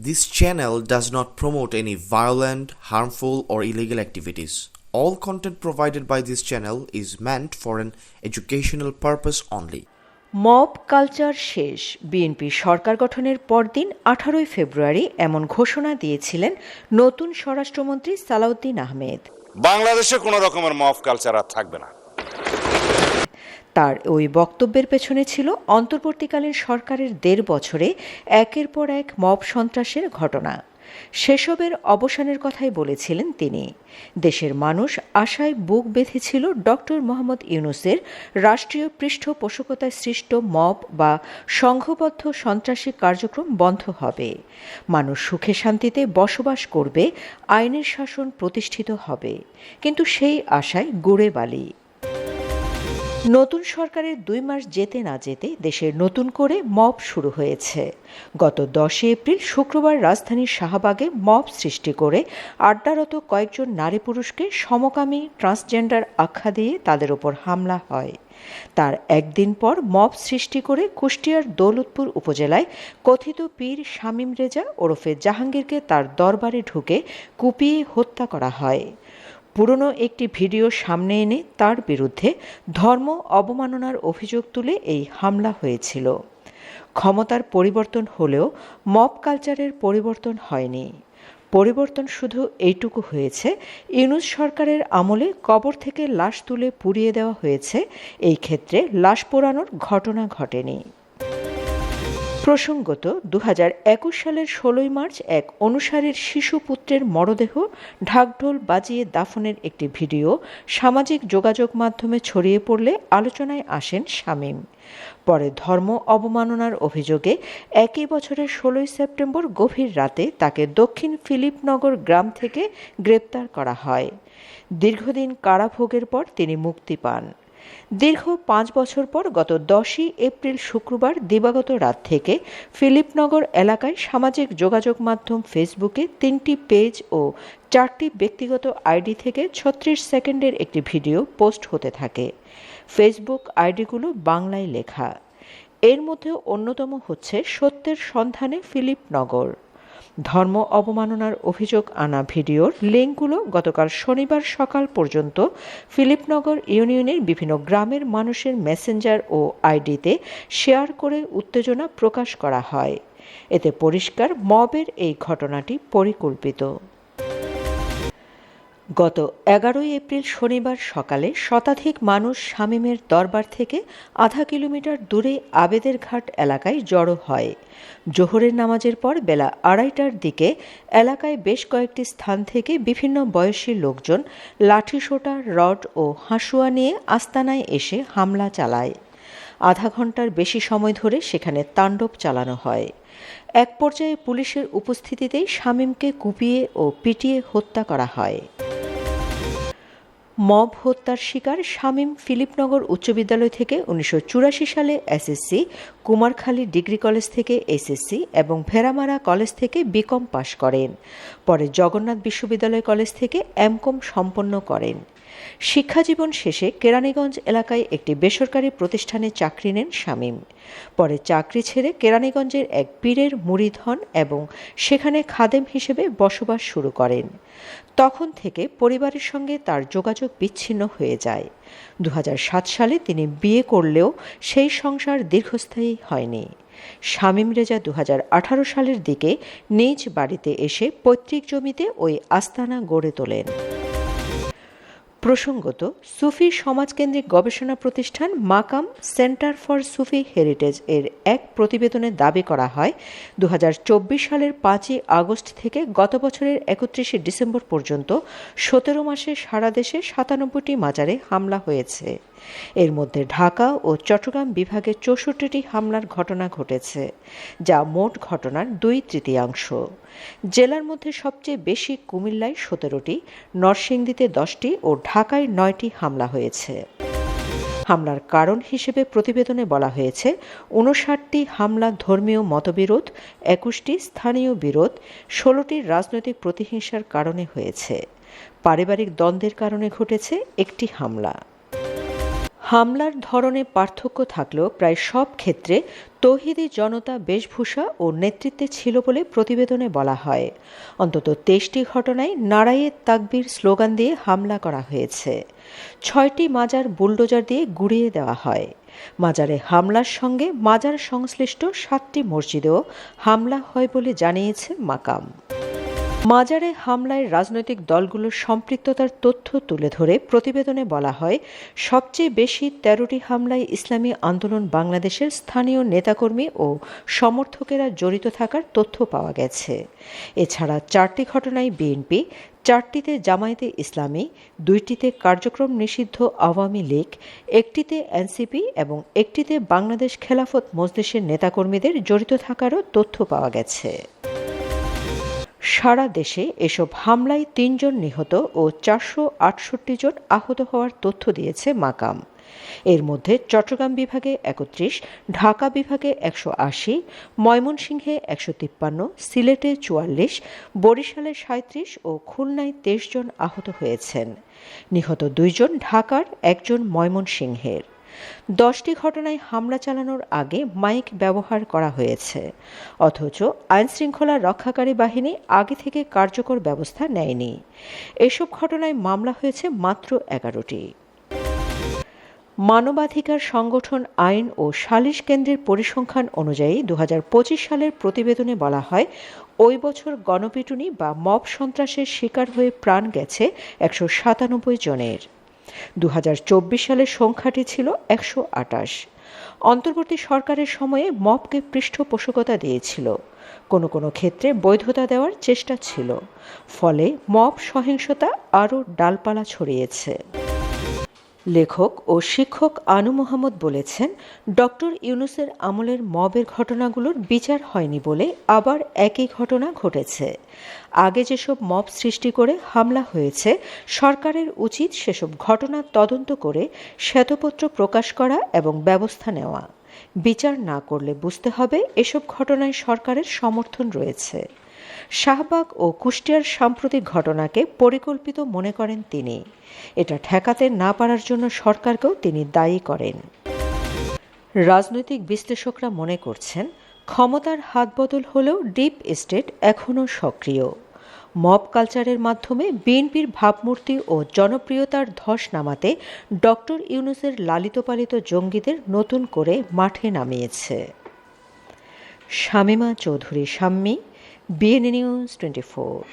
This channel does not promote any violent, harmful, or illegal activities. All content provided by this channel is meant for an educational purpose only. Mob culture শেষ। BNP সরকার গঠনের পরদিন 18 ফেব্রুয়ারি এমন ঘোষণা দিয়েছিলেন নতুন স্বরাষ্ট্রমন্ত্রী সালাউদ্দিন আহমেদ। বাংলাদেশে কোনো রকমের মব কালচার আর থাকবে না। তার ওই বক্তব্যের পেছনে ছিল অন্তর্বর্তীকালীন সরকারের 1.5 বছরে একের পর এক মব সন্ত্রাসের ঘটনা। সেসবের অবসানের কথাই বলেছিলেন তিনি। দেশের মানুষ আশায় বুক বেঁধেছিল ডক্টর মোহাম্মদ ইউনূসের রাষ্ট্রীয় পৃষ্ঠপোষকতায় সৃষ্ট মব বা সংঘবদ্ধ সন্ত্রাসী কার্যক্রম বন্ধ হবে, মানুষ সুখে শান্তিতে বসবাস করবে, আইনের শাসন প্রতিষ্ঠিত হবে। কিন্তু সেই আশায় গুড়ে বালি। নতুন সরকারের 2 মাস যেতে না যেতে দেশের নতুন করে মব শুরু হয়েছে। গত 10 এপ্রিল শুক্রবার রাজধানীর শাহবাগে মব সৃষ্টি করে আড্ডারত কয়েকজন নারী পুরুষকে সমকামী ট্রান্সজেন্ডার আখ্যা দিয়ে তাদের ওপর হামলা হয়। তার একদিন পর মব সৃষ্টি করে কুষ্টিয়ার দৌলতপুর উপজেলায় কথিত পীর শামীম রেজা ওরফে জাহাঙ্গীরকে তার দরবারে ঢুকে কুপিয়ে হত্যা করা হয়। পুরনো একটি ভিডিও সামনে এনে তার বিরুদ্ধে ধর্ম অবমাননার অভিযোগ তুলে এই হামলা হয়েছিল। ক্ষমতার পরিবর্তন হলেও মব কালচারের পরিবর্তন হয়নি। পরিবর্তন শুধু এইটুকু হয়েছে, ইউনূস সরকারের আমলে কবর থেকে লাশ তুলে পুড়িয়ে দেওয়া হয়েছে, এই ক্ষেত্রে লাশ পোড়ানোর ঘটনা ঘটেনি। প্রসঙ্গত 2021 সালের 16 মার্চ এক অনুসারীর শিশু পুত্রের মরদেহ ঢাকঢোল বাজিয়ে দাফনের একটি ভিডিও সামাজিক যোগাযোগ মাধ্যমে ছড়িয়ে পড়লে আলোচনায় আসেন শামীম। পরে ধর্ম অবমাননার অভিযোগে একই বছরের 16 সেপ্টেম্বর গভীর রাতে তাকে দক্ষিণ ফিলিপনগর গ্রাম থেকে গ্রেপ্তার করা হয়। দীর্ঘদিন কারাভোগের পর তিনি মুক্তি পান। দীর্ঘ 5 বছর পর গত 10 এপ্রিল শুক্রবার দিবাগত রাত থেকে ফিলিপনগর এলাকায় সামাজিক যোগাযোগ মাধ্যম ফেসবুকে 3টি পেজ ও 4টি ব্যক্তিগত আইডি থেকে 36 সেকেন্ডের একটি ভিডিও পোস্ট হতে থাকে। ফেসবুক আইডিগুলো বাংলায় লেখা। এর মধ্যে অন্যতম হচ্ছে সত্যের সন্ধানে ফিলিপনগর। ধর্ম অবমাননার অভিযোগ আনা ভিডিওর লিঙ্কগুলো গতকাল শনিবার সকাল পর্যন্ত ফিলিপনগর ইউনিয়নের বিভিন্ন গ্রামের মানুষের মেসেঞ্জার ও আইডিতে শেয়ার করে উত্তেজনা প্রকাশ করা হয়। এতে পরিষ্কার মবের এই ঘটনাটি পরিকল্পিত। গত 11 এপ্রিল শনিবার সকালে শতাধিক মানুষ শামীমের দরবার থেকে আধা কিলোমিটার দূরে আবেদের ঘাট এলাকায় জড়ো হয়। জোহরের নামাজের পর বেলা 2:30টার দিকে এলাকায় বেশ কয়েকটি স্থান থেকে বিভিন্ন বয়সী লোকজন লাঠিসোঁটা, রড ও হাঁসুয়া নিয়ে আস্তানায় এসে হামলা চালায়। আধা ঘন্টার বেশি সময় ধরে সেখানে তাণ্ডব চালানো হয়। এক পর্যায়ে পুলিশের উপস্থিতিতেই শামীমকে কুপিয়ে ও পিটিয়ে হত্যা করা হয়। মব হত্যার শিকার শামীম ফিলিপনগর উচ্চ বিদ্যালয় থেকে 1984 সালে এসএসসি, কুমারখালী ডিগ্রি কলেজ থেকে এসএসসি এবং ভেড়ামারা কলেজ থেকে বিকম পাশ করেন। পরে জগন্নাথ বিশ্ববিদ্যালয় কলেজ থেকে এমকম সম্পন্ন করেন। শিক্ষাজীবন শেষে কেরানীগঞ্জ এলাকায় একটি বেসরকারি প্রতিষ্ঠানে চাকরি নেন শামীম। পরে চাকরি ছেড়ে কেরানীগঞ্জের এক পীরের মুরিদ হন এবং সেখানে খাদেম হিসেবে বসবাস শুরু করেন। তখন থেকে পরিবারের সঙ্গে তার যোগাযোগ বিচ্ছিন্ন হয়ে যায়। 2007 সালে তিনি বিয়ে করলেও সেই সংসার দীর্ঘস্থায়ী হয়নি। শামীম রেজা 2018 সালের দিকে নিজ বাড়িতে এসে পৈতৃক জমিতে ওই আস্তানা গড়ে তোলেন। প্রসঙ্গত, সুফি সমাজকেন্দ্রিক গবেষণা প্রতিষ্ঠান মাকাম সেন্টার ফর সুফি হেরিটেজ এর এক প্রতিবেদনে দাবি করা হয় 2024 সালের 5 আগস্ট থেকে গত বছরের 31 ডিসেম্বর পর্যন্ত 17 মাসে সারা দেশে 97টি মাজারে হামলা হয়েছে। এর মধ্যে ঢাকা ও চট্টগ্রাম বিভাগে 64টি হামলার ঘটনা ঘটেছে, যা মোট ঘটনার 2/3। জেলার মধ্যে সবচেয়ে বেশি কুমিল্লায় 17টি, নরসিংদীতে 10টি ও ঢাকায় 9টি হামলা হয়েছে। হামলার কারণ হিসেবে প্রতিবেদনে বলা হয়েছে 59টি হামলা ধর্মীয় মতবিরোধ, 21টি স্থানীয় বিরোধ, 16টি রাজনৈতিক প্রতিহিংসার কারণে হয়েছে। পারিবারিক দ্বন্দ্বের কারণে ঘটেছে একটি হামলা। হামলার ধরনে পার্থক্য থাকলেও প্রায় সব ক্ষেত্রে তৌহিদি জনতা বেশভূষা ও নেতৃত্বে ছিল বলে প্রতিবেদনে বলা হয়। অন্তত ২৩টি ঘটনায় নারায়ে তাকবীর স্লোগান দিয়ে হামলা করা হয়েছে। ৬টি মাজার বুলডোজার দিয়ে গুঁড়িয়ে দেওয়া হয়। মাজারে হামলার সঙ্গে মাজার সংশ্লিষ্ট ৭টি মসজিদেও হামলা হয় বলে জানিয়েছে মাকাম। মাজারে হামলায় রাজনৈতিক দলগুলোর সম্পৃক্ততার তথ্য তুলে ধরে প্রতিবেদনে বলা হয়, সবচেয়ে বেশি ১৩টি হামলায় ইসলামী আন্দোলন বাংলাদেশের স্থানীয় নেতাকর্মী ও সমর্থকেরা জড়িত থাকার তথ্য পাওয়া গেছে। এছাড়া ৪টি ঘটনায় বিএনপি, ৪টিতে জামায়াতে ইসলামী, ২টিতে কার্যক্রম নিষিদ্ধ আওয়ামী লীগ, ১টিতে এনসিপি এবং ১টিতে বাংলাদেশ খেলাফত মজলিসের নেতাকর্মীদের জড়িত থাকারও তথ্য পাওয়া গেছে। সারা দেশে এসব হামলায় ৩ জন নিহত ও ৪৬৮ জন আহত হওয়ার তথ্য দিয়েছে মাকাম। এর মধ্যে চট্টগ্রাম বিভাগে ৩১, ঢাকা বিভাগে ১৮০, ময়মনসিংহে ১৫৩, সিলেটে ৪৪, বরিশালে ৩৭ ও খুলনায় ২৩ জন আহত হয়েছেন। নিহত ২ জন ঢাকার, ১ জন ময়মনসিংহের। ১০টি ঘটনায় হামলা চালানোর আগে মাইক ব্যবহার করা হয়েছে, অথচ আইনশৃঙ্খলা রক্ষাকারী বাহিনী আগে থেকে কার্যকর ব্যবস্থা নেয়নি। এসব ঘটনায় মামলা হয়েছে মাত্র ১১টি। মানবাধিকার সংগঠন আইন ও সালিশ কেন্দ্রের পরিসংখ্যান অনুযায়ী ২০২৫ সালের প্রতিবেদনে বলা হয়, ওই বছর গণপিটুনি বা মব সন্ত্রাসের শিকার হয়ে প্রাণ গেছে ১৯৭ জনের। ২০২৪ সালের সংখ্যাটি ছিল ১২৮। অন্তর্বর্তী সরকারের সময়ে মবকে পৃষ্ঠপোষকতা দিয়েছিল, কোনো কোনো ক্ষেত্রে বৈধতা দেওয়ার চেষ্টা ছিল। ফলে মব সহিংসতা আরও ডালপালা ছড়িয়েছে। লেখক ও শিক্ষক আনু মোহাম্মদ বলেছেন, ডক্টর ইউনূসের আমলের মবের ঘটনাগুলোর বিচার হয়নি বলে আবার একই ঘটনা ঘটেছে। আগে যেসব মব সৃষ্টি করে হামলা হয়েছে, সরকারের উচিত সেসব ঘটনা তদন্ত করে শ্বেতপত্র প্রকাশ করা এবং ব্যবস্থা নেওয়া। বিচার না করলে বুঝতে হবে এসব ঘটনায় সরকারের সমর্থন রয়েছে। শাহবাগ ও কুষ্টিয়ার সাম্প্রতিক ঘটনাকে পরিকল্পিত মনে করেন তিনি। এটা ঠেকাতে না পারার জন্য সরকারকেও তিনি দায়ী করেন। রাজনৈতিক বিশ্লেষকরা মনে করছেন, ক্ষমতার হাতবদল হলেও ডিপ স্টেট এখনও সক্রিয়। মব কালচারের মাধ্যমে বিএনপির ভাবমূর্তি ও জনপ্রিয়তার ধস নামাতে ডক্টর ইউনূসের লালিতপালিত জঙ্গিদের নতুন করে মাঠে নামিয়েছে। Shamima Chowdhury Shammi, BN News 24।